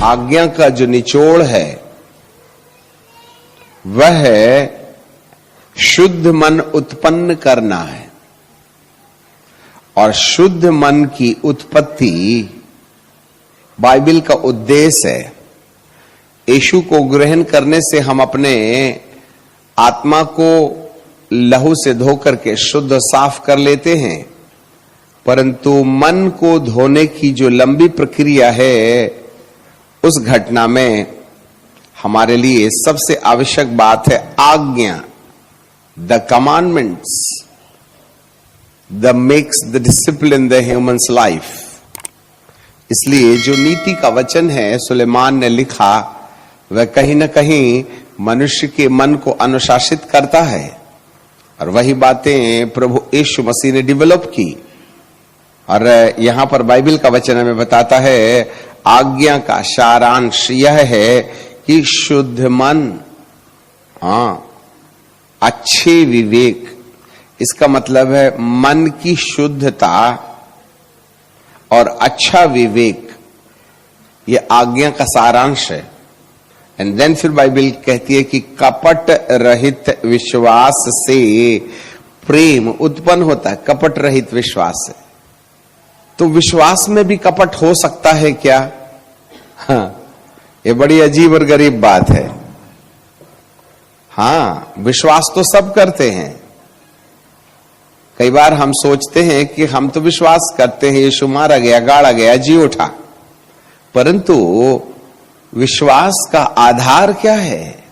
आज्ञा का जो निचोड़ है वह है शुद्ध मन उत्पन्न करना है। और शुद्ध मन की उत्पत्ति बाइबल का उद्देश्य है। यीशु को ग्रहण करने से हम अपने आत्मा को लहू से धो करके शुद्ध साफ कर लेते हैं, परंतु मन को धोने की जो लंबी प्रक्रिया है उस घटना में हमारे लिए सबसे आवश्यक बात है आज्ञा, the commandments the makes the discipline the humans life. इसलिए जो नीति का वचन है सुलेमान ने लिखा वह कहीं न कहीं मनुष्य के मन को अनुशासित करता है, और वही बातें प्रभु यीशु मसीह ने डेवलप की। और यहां पर बाइबल का वचन हमें बताता है आज्ञा का सारांश यह है कि शुद्ध मन, अच्छे विवेक, इसका मतलब है मन की शुद्धता और अच्छा विवेक, यह आज्ञा का सारांश है। एंड देन फिर बाइबल कहती है कि कपट रहित विश्वास से प्रेम उत्पन्न होता है। कपट रहित विश्वास से, तो विश्वास में भी कपट हो सकता है क्या? ये बड़ी अजीब और गरीब बात है। विश्वास तो सब करते हैं। कई बार हम सोचते हैं कि हम तो विश्वास करते हैं यीशु मारा गया, गाड़ा गया, जी उठा, परंतु विश्वास का आधार क्या है?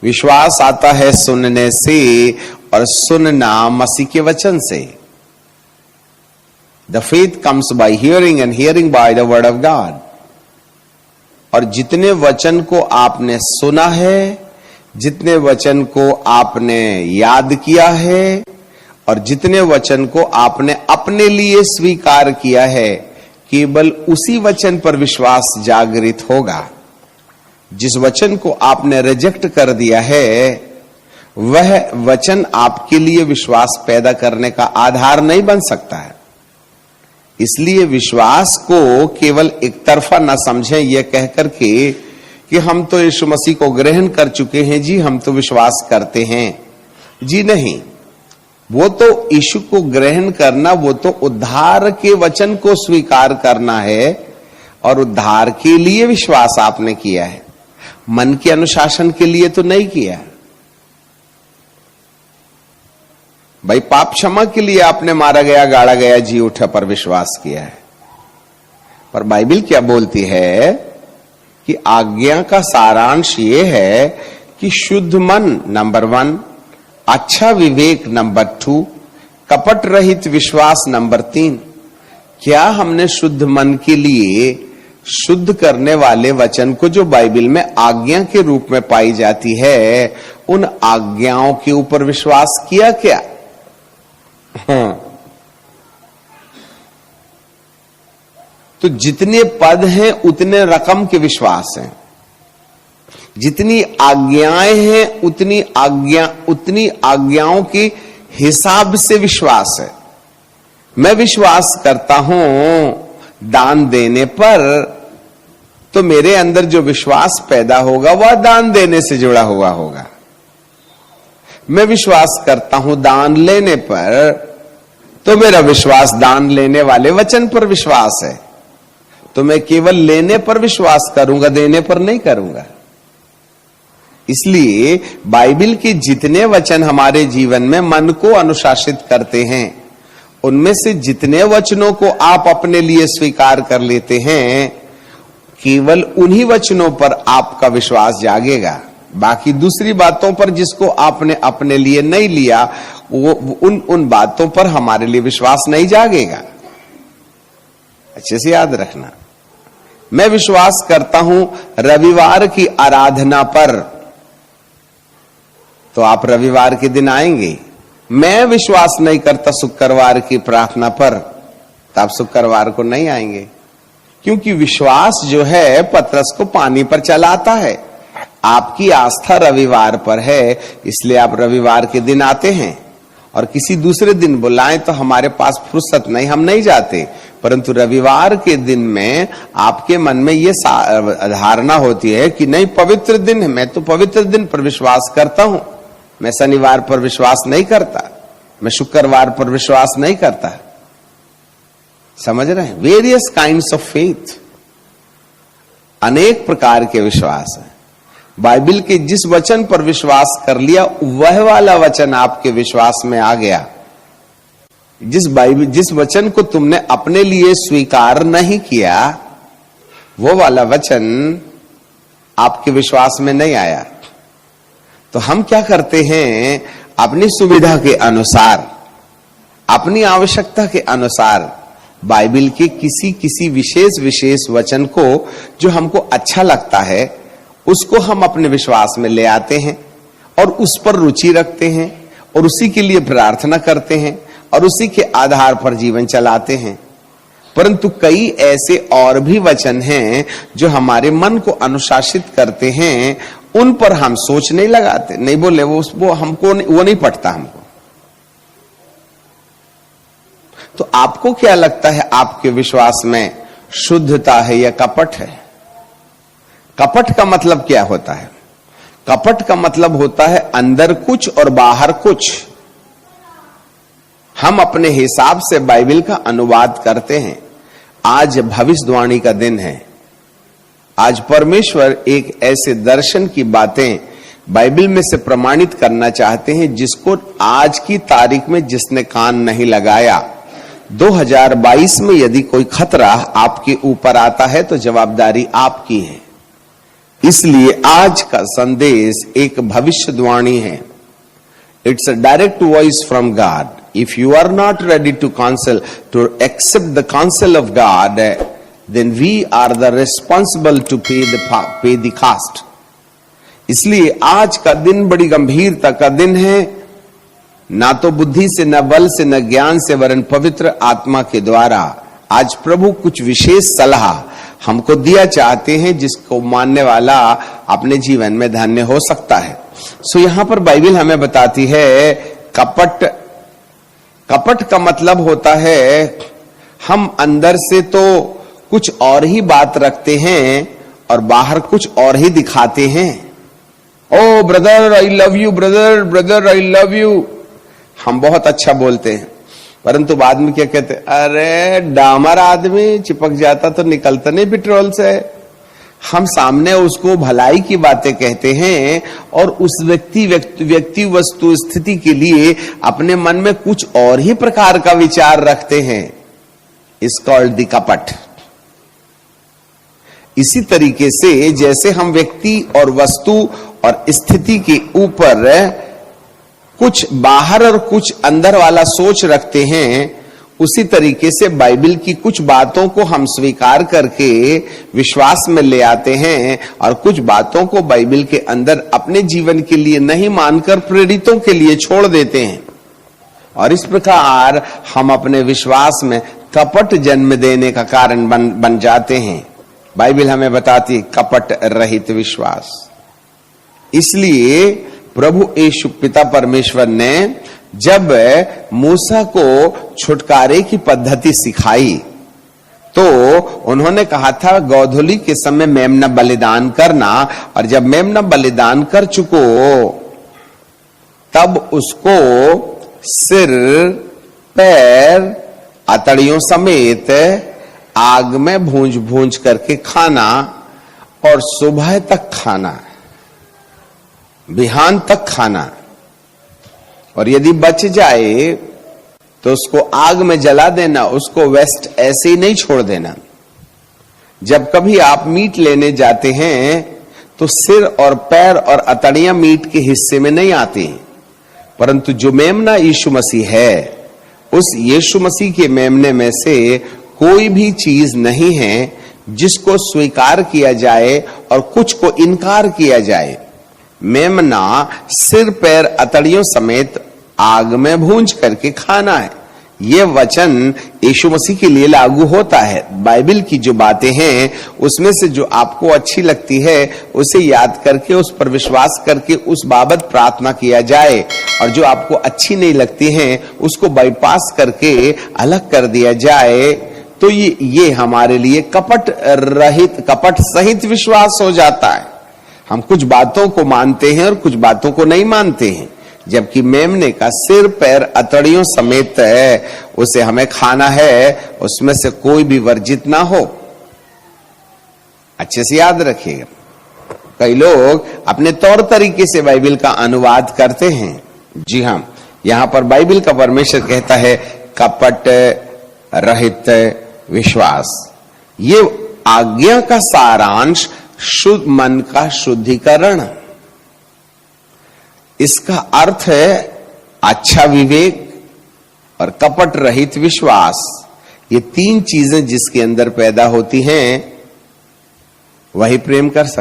विश्वास आता है सुनने से, और सुनना मसीह के वचन से। The faith comes by hearing and hearing by the word of God. और जितने वचन को आपने सुना है, जितने वचन को आपने याद किया है, और जितने वचन को आपने अपने लिए स्वीकार किया है, केवल उसी वचन पर विश्वास जागृत होगा। जिस वचन को आपने रिजेक्ट कर दिया है वह वचन आपके लिए विश्वास पैदा करने का आधार नहीं बन सकता है। इसलिए विश्वास को केवल एक तरफा न समझें यह कहकर के कि हम तो यीशु मसीह को ग्रहण कर चुके हैं, जी हम तो विश्वास करते हैं। जी नहीं, वो तो यीशु को ग्रहण करना, वो तो उद्धार के वचन को स्वीकार करना है, और उद्धार के लिए विश्वास आपने किया है, मन के अनुशासन के लिए तो नहीं किया। भाई पाप क्षमा के लिए आपने मारा गया, गाड़ा गया, जी उठा पर विश्वास किया है। पर बाइबल क्या बोलती है कि आज्ञा का सारांश ये है कि शुद्ध मन नंबर 1, अच्छा विवेक नंबर 2, कपट रहित विश्वास नंबर 3। क्या हमने शुद्ध मन के लिए शुद्ध करने वाले वचन को जो बाइबल में आज्ञा के रूप में पाई जाती है, उन आज्ञाओं के ऊपर विश्वास किया क्या? तो जितने पद हैं उतने रकम के विश्वास हैं, जितनी आज्ञाएं हैं उतनी आज्ञाओं के हिसाब से विश्वास है। मैं विश्वास करता हूं दान देने पर, तो मेरे अंदर जो विश्वास पैदा होगा वह दान देने से जुड़ा हुआ होगा। मैं विश्वास करता हूं दान लेने पर, तो मेरा विश्वास दान लेने वाले वचन पर विश्वास है। तो मैं केवल लेने पर विश्वास करूंगा, देने पर नहीं करूंगा। इसलिए बाइबल के जितने वचन हमारे जीवन में मन को अनुशासित करते हैं, उनमें से जितने वचनों को आप अपने लिए स्वीकार कर लेते हैं, केवल उन्हीं वचनों पर आपका विश्वास जागेगा। बाकी दूसरी बातों पर जिसको आपने अपने लिए नहीं लिया, वो उन बातों पर हमारे लिए विश्वास नहीं जागेगा। अच्छे से याद रखना। मैं विश्वास करता हूं रविवार की आराधना पर, तो आप रविवार के दिन आएंगे। मैं विश्वास नहीं करता शुक्रवार की प्रार्थना पर, तो आप शुक्रवार को नहीं आएंगे। क्योंकि विश्वास जो है पतरस को पानी पर चलाता है। आपकी आस्था रविवार पर है, इसलिए आप रविवार के दिन आते हैं। और किसी दूसरे दिन बुलाएं तो हमारे पास फुर्सत नहीं, हम नहीं जाते। परंतु रविवार के दिन में आपके मन में ये धारणा होती है कि नहीं, पवित्र दिन है, मैं तो पवित्र दिन पर विश्वास करता हूं, मैं शनिवार पर विश्वास नहीं करता, मैं शुक्रवार पर विश्वास नहीं करता। समझ रहे हैं? वेरियस काइंड्स ऑफ फेथ, अनेक प्रकार के विश्वास है। बाइबल के जिस वचन पर विश्वास कर लिया वह वाला वचन आपके विश्वास में आ गया। जिस वचन को तुमने अपने लिए स्वीकार नहीं किया वो वाला वचन आपके विश्वास में नहीं आया। तो हम क्या करते हैं, अपनी सुविधा के अनुसार, अपनी आवश्यकता के अनुसार बाइबल के किसी विशेष वचन को जो हमको अच्छा लगता है उसको हम अपने विश्वास में ले आते हैं और उस पर रुचि रखते हैं और उसी के लिए प्रार्थना करते हैं और उसी के आधार पर जीवन चलाते हैं। परंतु कई ऐसे और भी वचन हैं जो हमारे मन को अनुशासित करते हैं, उन पर हम सोच नहीं लगाते, नहीं बोले वो हमको वो नहीं पटता हमको। तो आपको क्या लगता है, आपके विश्वास में शुद्धता है या कपट है? कपट का मतलब क्या होता है? कपट का मतलब होता है अंदर कुछ और बाहर कुछ। हम अपने हिसाब से बाइबल का अनुवाद करते हैं। आज भविष्यवाणी का दिन है। आज परमेश्वर एक ऐसे दर्शन की बातें बाइबल में से प्रमाणित करना चाहते हैं जिसको आज की तारीख में जिसने कान नहीं लगाया, 2022 में यदि कोई खतरा आपके ऊपर आता है तो जवाबदारी आपकी है। इसलिए आज का संदेश एक भविष्यवाणी है। It's a direct voice from God. If you are not ready to accept the counsel of God, then we are the responsible to pay the cost. इसलिए आज का दिन बड़ी गंभीरता का दिन है। ना तो बुद्धि से, न बल से, न ज्ञान से, वरन पवित्र आत्मा के द्वारा आज प्रभु कुछ विशेष सलाह हमको दिया चाहते हैं जिसको मानने वाला अपने जीवन में धन्य हो सकता है। सो यहां पर बाइबल हमें बताती है कपट का मतलब होता है हम अंदर से तो कुछ और ही बात रखते हैं और बाहर कुछ और ही दिखाते हैं। Oh brother I love you, brother I love you, हम बहुत अच्छा बोलते हैं, परंतु बाद में क्या कहते, अरे डामर आदमी चिपक जाता तो निकलता नहीं पेट्रोल से। हम सामने उसको भलाई की बातें कहते हैं और उस व्यक्ति वस्तु स्थिति के लिए अपने मन में कुछ और ही प्रकार का विचार रखते हैं। इस कॉल्ड द कपट। इसी तरीके से जैसे हम व्यक्ति और वस्तु और स्थिति के ऊपर कुछ बाहर और कुछ अंदर वाला सोच रखते हैं, उसी तरीके से बाइबल की कुछ बातों को हम स्वीकार करके विश्वास में ले आते हैं और कुछ बातों को बाइबल के अंदर अपने जीवन के लिए नहीं मानकर प्रेरितों के लिए छोड़ देते हैं। और इस प्रकार हम अपने विश्वास में कपट जन्म देने का कारण बन जाते हैं। बाइबल हमें बताती है कपट रहित विश्वास। इसलिए प्रभु यीशु पिता परमेश्वर ने जब मूसा को छुटकारे की पद्धति सिखाई तो उन्होंने कहा था गोधूली के समय मेमना बलिदान करना, और जब मेमना बलिदान कर चुको तब उसको सिर, पैर, अतड़ियों समेत आग में भूंज करके खाना और सुबह तक खाना, बिहान तक खाना, और यदि बच जाए तो उसको आग में जला देना, उसको वेस्ट ऐसे ही नहीं छोड़ देना। जब कभी आप मीट लेने जाते हैं तो सिर और पैर और अतड़ियां मीट के हिस्से में नहीं आती, परंतु जो मेमना यीशु मसीह है, उस यीशु मसीह के मेमने में से कोई भी चीज नहीं है जिसको स्वीकार किया जाए और कुछ को इनकार किया जाए। मेमना सिर, पैर, अतड़ियों समेत आग में भूंज करके खाना है। यह वचन यीशु मसीह के लिए लागू होता है। बाइबल की जो बातें हैं उसमें से जो आपको अच्छी लगती है उसे याद करके, उस पर विश्वास करके उस बाबत प्रार्थना किया जाए, और जो आपको अच्छी नहीं लगती है उसको बाईपास करके अलग कर दिया जाए। तो ये हमारे लिए कपट रहित, कपट सहित विश्वास हो जाता है। हम कुछ बातों को मानते हैं और कुछ बातों को नहीं मानते हैं। जबकि मेमने का सिर पैर अतड़ियों समेत है, उसे हमें खाना है, उसमें से कोई भी वर्जित ना हो। अच्छे से याद रखिएगा। कई लोग अपने तौर तरीके से बाइबल का अनुवाद करते हैं। जी हां, यहां पर बाइबल का परमेश्वर कहता है कपट रहित विश्वास। ये आज्ञा का सारांश शुद्ध मन का शुद्धिकरण, इसका अर्थ है अच्छा विवेक और कपट रहित विश्वास। ये तीन चीजें जिसके अंदर पैदा होती हैं वही प्रेम कर सकते।